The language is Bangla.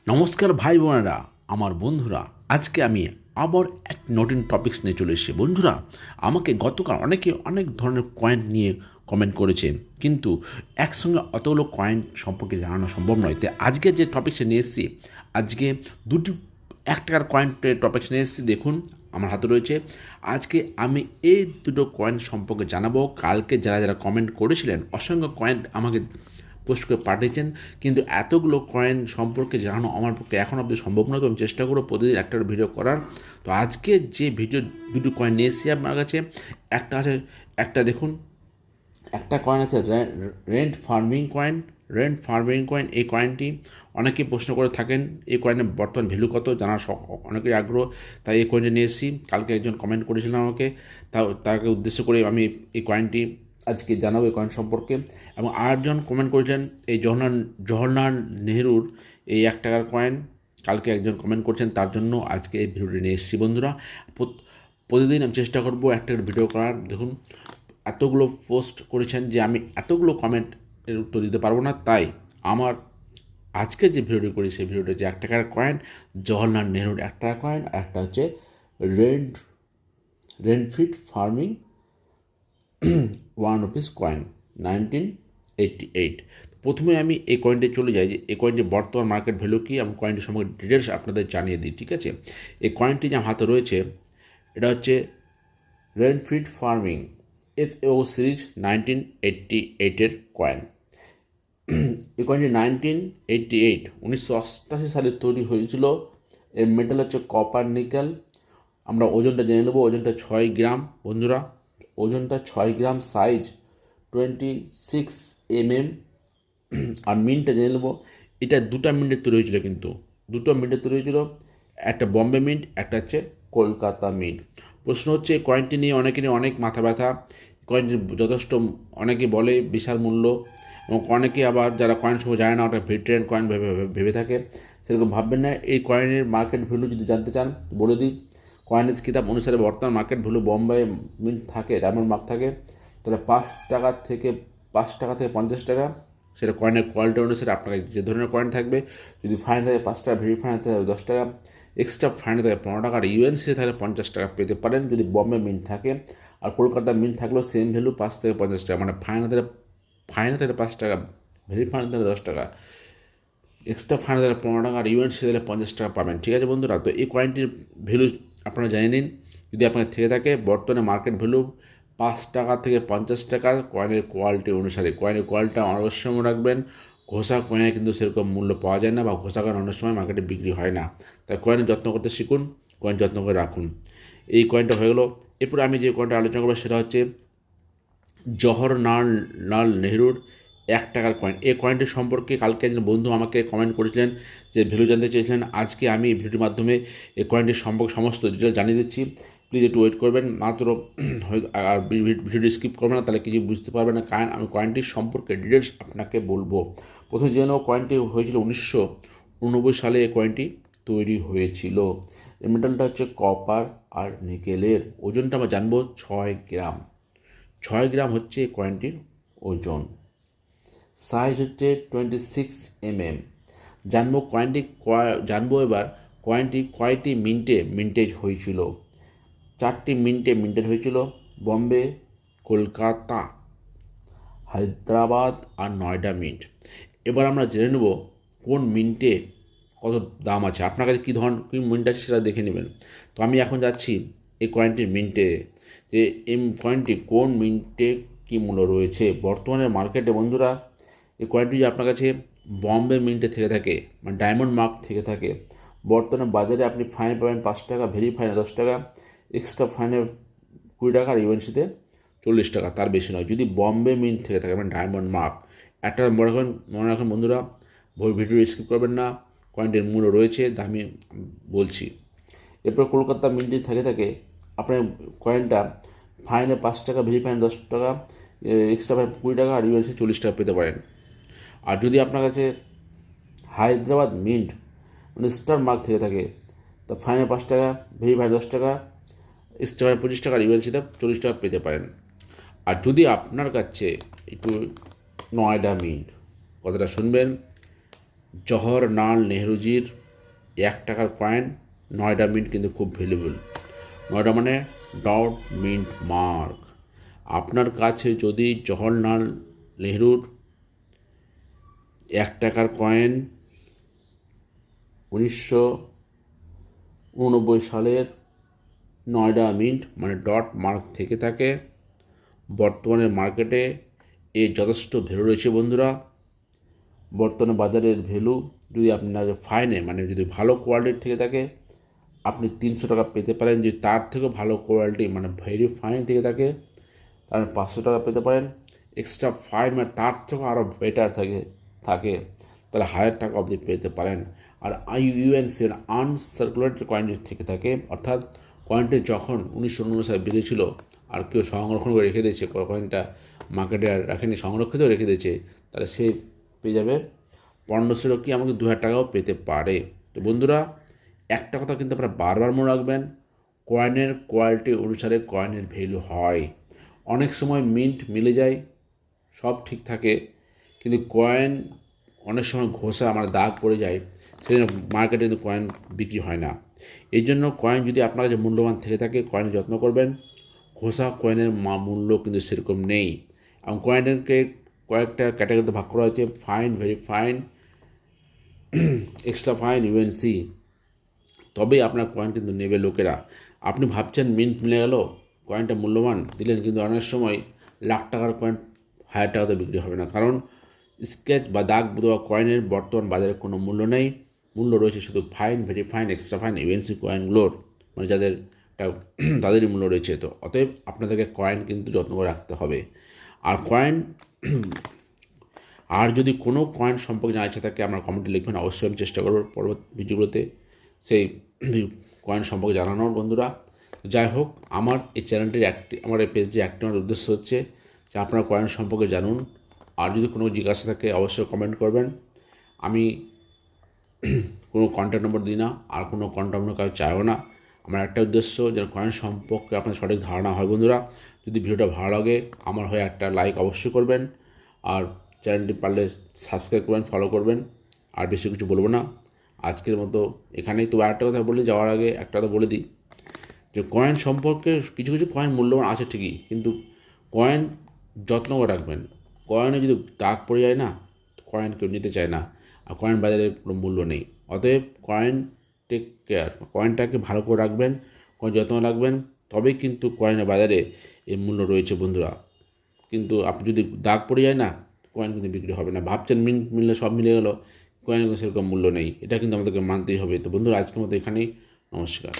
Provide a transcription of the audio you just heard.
নমস্কার ভাই বোনেরা, আমার বন্ধুরা। আজকে আমি আবার এক নতুন টপিকস নিয়ে চলে এসেছি। বন্ধুরা, আমাকে গতকাল অনেকে অনেক ধরনের কয়েন নিয়ে কমেন্ট করেছে, কিন্তু একসঙ্গে অতগুলো কয়েন সম্পর্কে জানানো সম্ভব নয়। তাই আজকে যে টপিকসটা নিয়ে এসেছি, আজকে দুটি 1 টাকার কয়েনের টপিকস নিয়ে এসেছি। দেখুন, আমার হাতে রয়েছে। আজকে আমি এই দুটো কয়েন সম্পর্কে জানাবো। কালকে যারা যারা কমেন্ট করেছিলেন, অসংখ্য কয়েন আমাকে পোস্ট করে পাঠিয়েছেন, কিন্তু এতগুলো কয়েন সম্পর্কে জানানো আমার পক্ষে এখন অবধি সম্ভব নয়। তো আমি চেষ্টা করবো প্রতিদিন একটা ভিডিও করার। তো আজকে যে ভিডিও দুটো কয়েন নিয়ে এসেছি আপনার কাছে, একটা আছে, একটা দেখুন, একটা কয়েন আছে রেন্ট ফার্মিং কয়েন। এই কয়েনটি অনেকে প্রশ্ন করে থাকেন, এই কয়েনের বর্তমান ভ্যালু কত জানার অনেকেরই আগ্রহ। তাই এই কয়েনটি নিয়ে এসেছি। কালকে একজন কমেন্ট করেছিলেন আমাকে, তাকে উদ্দেশ্য করে আমি এই কয়েনটি আজকে জানাবো, এই কয়েন সম্পর্কে। এবং আরেকজন কমেন্ট করেছেন এই জওহরলাল নেহরুর এই 1 টাকার কয়েন। কালকে একজন কমেন্ট করছেন, তার জন্য আজকে এই ভিডিওটি নিয়ে এসেছি। বন্ধুরা, প্রতিদিন আমি চেষ্টা করবো একটা ভিডিও করার। দেখুন, এতগুলো পোস্ট করেছেন যে আমি এতগুলো কমেন্টের উত্তর দিতে পারবো না। তাই আমার আজকে যে ভিডিওটি করি, সেই ভিডিওটি হচ্ছে 1 টাকার কয়েন, জওহরলাল নেহরুর 1 টাকার কয়েন। একটা হচ্ছে রেন্ট রেন্টফিট ফার্মিং 1 রুপিস কয়েন 1988। প্রথমে আমি এই কয়েনটি চলে যাই যে এই কয়েনটির বর্তমান মার্কেট ভ্যালু কী এবং কয়েনটি সম্পর্কে ডিটেলস আপনাদের জানিয়ে দিই। ঠিক আছে, এই কয়েনটি যে আমার হাতে রয়েছে, এটা হচ্ছে রেন্টফিট ফার্মিং FAO সিরিজ 1988-এর কয়েন। এই কয়েনটি 1988 সালে তৈরি হয়েছিল। এর মেটাল হচ্ছে কপার নিকেল। আমরা ওজনটা জেনে নেব। ওজনটা 6 গ্রাম। বন্ধুরা, ওজনটা 6 গ্রাম, সাইজ 26 mm। আর মিন্টটা জেনে নেব। এটা দুটো মিন্টে তৈরি হয়েছিল, কিন্তু দুটো মিন্টে তৈরি হয়েছিল। একটা বম্বে মিন্ট, একটা হচ্ছে কলকাতা মিন্ট। প্রশ্ন হচ্ছে, কয়েনটি নিয়ে অনেকেরই অনেক মাথা ব্যথা। কয়েনটি যথেষ্ট, অনেকে বলে বিশাল মূল্য, এবং অনেকে আবার যারা কয়েন সম্পর্কে জানে না, ওটা ভেটেরিয়ান কয়েন ভেবে ভেবে থাকে। সেরকম ভাববেন না। এই কয়েনের মার্কেট ভ্যালু যদি জানতে চান, বলে দিই। কয়েনেজ কিতাব অনুসারে বর্তমান মার্কেট ভ্যালু বোম্বে মিন্ট থাকে, ডায়মন্ড মার্ক থাকে, তাহলে 5 টাকা থেকে 50 টাকা। সেটা কয়েনের কোয়ালিটি অনুসারে আপনার যে ধরনের কয়েন থাকবে। যদি ফাইন থাকে 5 টাকা, ভেরি ফাইন থাকে 10 টাকা, এক্সট্রা ফাইন থাকে 15 টাকা, আর ইউএনসি থাকলে 50 টাকা পেতে পারেন যদি বম্বে মিন্ট থাকে। আর কলকাতা মিন্ট থাকলেও সেম ভ্যালু 5 থেকে 50 টাকা। মানে ফাইন থাকলে 5 টাকা, ভেরি ফাইন থাকলে 10 টাকা, এক্সট্রা ফাইন থাকলে 15 টাকা, আর ইউএনসি থাকলে 50 টাকা পাবেন। ঠিক আছে বন্ধুরা, তো এই কয়েনটির ভ্যালু আপনারা জেনে নিন যদি আপনার থেকে থাকে। বর্তমানে মার্কেট ভ্যালু 5 টাকা থেকে 50 টাকা, কয়েনের কোয়ালিটি অনুসারে। কয়েনের কোয়ালিটিটা অবশ্যই মনে রাখবেন। ঘোষা কয়েনে কিন্তু সেরকম মূল্য পাওয়া যায় না, বা ঘোষা কয়েন অনেক সময় মার্কেটে বিক্রি হয় না। তাই কয়েনের যত্ন করতে শিখুন, কয়েন যত্ন করে রাখুন। এই কয়েনটা হয়ে গেল। এরপরে আমি যে কয়েনটা আলোচনা করবো সেটা হচ্ছে জওহরলাল নেহরুর 1 টাকার কয়েন। এই কয়েনটি সম্পর্কে কালকে একজন বন্ধু আমাকে কমেন্ট করেছিলেন, যে ভ্যালু জানতে চেয়েছিলেন। আজকে আমি এই ভিডিওর মাধ্যমে এই কয়েনটির সম্পর্কে সমস্ত ডিটেলস জানিয়ে দিচ্ছি। প্লিজ একটু ওয়েট করবেন মাত্র, আর ভিডিওটি স্কিপ করবেন না, তাহলে কিছু বুঝতে পারবেন না। কারণ আমি কয়েনটির সম্পর্কে ডিটেলস আপনাকে বলবো। প্রথমে জেনে নেব, কয়েনটি হয়েছিল 1989 সালে। এই কয়েনটি তৈরি হয়েছিল। এর মেটালটা হচ্ছে কপার আর নিকেলের। ওজনটা আমরা জানবো 6 গ্রাম। 6 গ্রাম হচ্ছে এই কয়েনটির ওজন। সাইজ হচ্ছে 26 mm। জানবো এবার কয়েনটি কয়টি মিন্টেজ হয়েছিল। 4টি মিন্টেজ হয়েছিল, বম্বে, কলকাতা, হায়দ্রাবাদ আর নয়ডা মিন্ট। এবার আমরা জেনে নেব কোন মিন্টে কত দাম আছে। আপনার কাছে কী মিন্ট আছে সেটা দেখে নেবেন। তো আমি এখন যাচ্ছি এই কয়েনটির মিন্টে, যে এই কয়েনটি কোন মিন্টে কী মূল্য রয়েছে বর্তমানে মার্কেটে। বন্ধুরা, এই কয়েনটি যদি আপনার কাছে বম্বে মিন্টে থেকে থাকে, মানে ডায়মন্ড মার্ক থেকে থাকে, বর্তমানে বাজারে আপনি ফাইন পাবেন 5 টাকা, ভেরি ফাইনে 10 টাকা, এক্সট্রা ফাইনে 20 টাকা, আর ইউএনসিতে 40 টাকা, তার বেশি নয়। যদি বম্বে মিন্ট থেকে থাকে, মানে ডায়মন্ড মার্ক। একটা মনে রাখবেন বন্ধুরা, ভিডিও স্কিপ করবেন না। কয়েনটির মূল্য রয়েছে, দামি বলছি। এরপর কলকাতা মিন্টে থাকে আপনার কয়েনটা ফাইনে 5 টাকা, ভেরি ফাইনে 10 টাকা, এক্সট্রা ফাইন 20 টাকা, আর ইউএনসি 40 টাকা পেতে পারেন। আর যদি আপনার কাছে হায়দ্রাবাদ মিন্ট মানে স্টার মার্ক থেকে থাকে, তা ফাইনে 5 টাকা, ভেরি ফাইনে 10 টাকা, এক্সট্রা ফাইনে 25 টাকা, আর ইউএনসিতে 40 টাকা পেতে পারেন। আর যদি আপনার কাছে একটু নয়ডা মিন্ট, কথাটা শুনবেন, জওহরলাল নেহরুজির 1 টাকার কয়েন, নয়ডা মিন্ট কিন্তু খুব ভ্যালুয়েবল। নয়ডা মানে ডট মিন্ট মার্ক। আপনার কাছে যদি জওহরলাল নেহরুর 1 টাকার কয়েন 1989 সালের নয়ডা মিন্ট মানে ডট মার্ক থেকে থাকে, বর্তমানে মার্কেটে এর যথেষ্ট ভ্যালু রয়েছে বন্ধুরা। বর্তমানে বাজারের ভ্যালু যদি আপনার ফাইনে মানে যদি ভালো কোয়ালিটির থেকে থাকে, আপনি 300 টাকা পেতে পারেন। যদি তার থেকেও ভালো কোয়ালিটি মানে ভেরি ফাইন থেকে থাকে, তাহলে 500 টাকা পেতে পারেন। এক্সট্রা ফাইন মানে তার থেকেও আরও বেটার থাকে তাহলে 1000 টাকা অবধি পেতে পারেন। আর ইউএনসি আনসার্কুলেটেড কয়েনটি থেকে থাকে, অর্থাৎ কয়েনটি যখন 1999 সালে বেরিয়েছিল আর কেউ সংরক্ষণ করে রেখে দিয়েছে, কয়েনটা মার্কেটে আর রাখেনি, সংরক্ষিত রেখে দিয়েছে, তাহলে সে পেয়ে যাবে 1500 কি আমাকে 2000 টাকাও পেতে পারে। তো বন্ধুরা, একটা কথা কিন্তু আপনারা বারবার মনে রাখবেন, কয়েনের কোয়ালিটি অনুসারে কয়েনের ভ্যালু হয়। অনেক সময় মিন্ট মিলে যায়, সব ঠিক থাকে, কিন্তু কয়েন অনেক সময় ঘষা মানে দাগ পড়ে যায়, সেই জন্য মার্কেটে কিন্তু কয়েন বিক্রি হয় না। এই জন্য কয়েন যদি আপনার কাছে মূল্যবান থেকে থাকে, কয়েনের যত্ন করবেন। ঘষা কয়েনের মূল্য কিন্তু সেরকম নেই। এবং কয়েনকে কয়েকটা ক্যাটাগরিতে ভাগ করা হয়েছে: fine, very fine, extra fine, UNC. তবেই আপনার কয়েন কিন্তু নেবে লোকেরা। আপনি ভাবছেন মিন্ট মিলে গেল, কয়েনটা মূল্যবান দিলেন, কিন্তু অনেক সময় লাখ টাকার কয়েন 1000 টাকাতে বিক্রি হবে না, কারণ স্কেচ বা দাগ দেওয়া কয়েনের বর্তমান বাজারে কোনো মূল্য নেই। মূল্য রয়েছে শুধু fine, very fine, extra fine, UNC কয়েনগুলোর, মানে যাদের তাদেরই মূল্য রয়েছে। তো অতএব আপনাদেরকে কয়েন কিন্তু যত্ন করে রাখতে হবে। আর কয়েন আর যদি কোনো কয়েন সম্পর্কে জানার ইচ্ছা থাকে, আপনার কমেন্টে লিখবেন, অবশ্যই আমি চেষ্টা করব পরবর্তী ভিডিওগুলোতে সেই কয়েন সম্পর্কে জানানোর। বন্ধুরা, যাই হোক, আমার এই চ্যানেলটির আমার এই পেজটি আমার উদ্দেশ্য হচ্ছে যে আপনারা কয়েন সম্পর্কে জানুন। আর যদি কোনো জিজ্ঞাসা থাকে অবশ্যই কমেন্ট করবেন। আমি কোনো কন্ট্যাক্ট নম্বর দিই না, আর কোনো কন্ট্যাক্ট নম্বর কারো চাইও না। আমার একটা উদ্দেশ্য যেন কয়েন সম্পর্কে আপনার সঠিক ধারণা হয়। বন্ধুরা, যদি ভিডিওটা ভালো লাগে, আমার হয়ে একটা লাইক অবশ্যই করবেন, আর চ্যানেলটি পারলে সাবস্ক্রাইব করবেন, ফলো করবেন। আর বেশি কিছু বলবো না, আজকের মতো এখানেই। তো আরেকটা কথা বলি, যাওয়ার আগে একটা কথা বলে দিই যে কয়েন সম্পর্কে কিছু কিছু কয়েন মূল্যবান আছে ঠিকই, কিন্তু কয়েন যত্ন করে রাখবেন। কয়েনে যদি দাগ পড়ে যায় না, কয়েন কেউ নিতে চায় না, আর কয়েন বাজারে কোনো মূল্য নেই। অতএব কয়েন টেক কেয়ার, কয়েনটাকে ভালো করে রাখবেন, কয়েন যত্ন রাখবেন, তবেই কিন্তু কয়েনের বাজারে এর মূল্য রয়েছে বন্ধুরা। কিন্তু আপনি যদি দাগ পড়ে যায় না, কয়েন কিন্তু বিক্রি হবে না। ভাবছেন মিন্ট মিললে সব মিলে গেল, কয়েনের সেরকম মূল্য নেই, এটা কিন্তু আমাদেরকে মানতেই হবে। তো বন্ধুরা, আজকের মতো এখানেই। নমস্কার।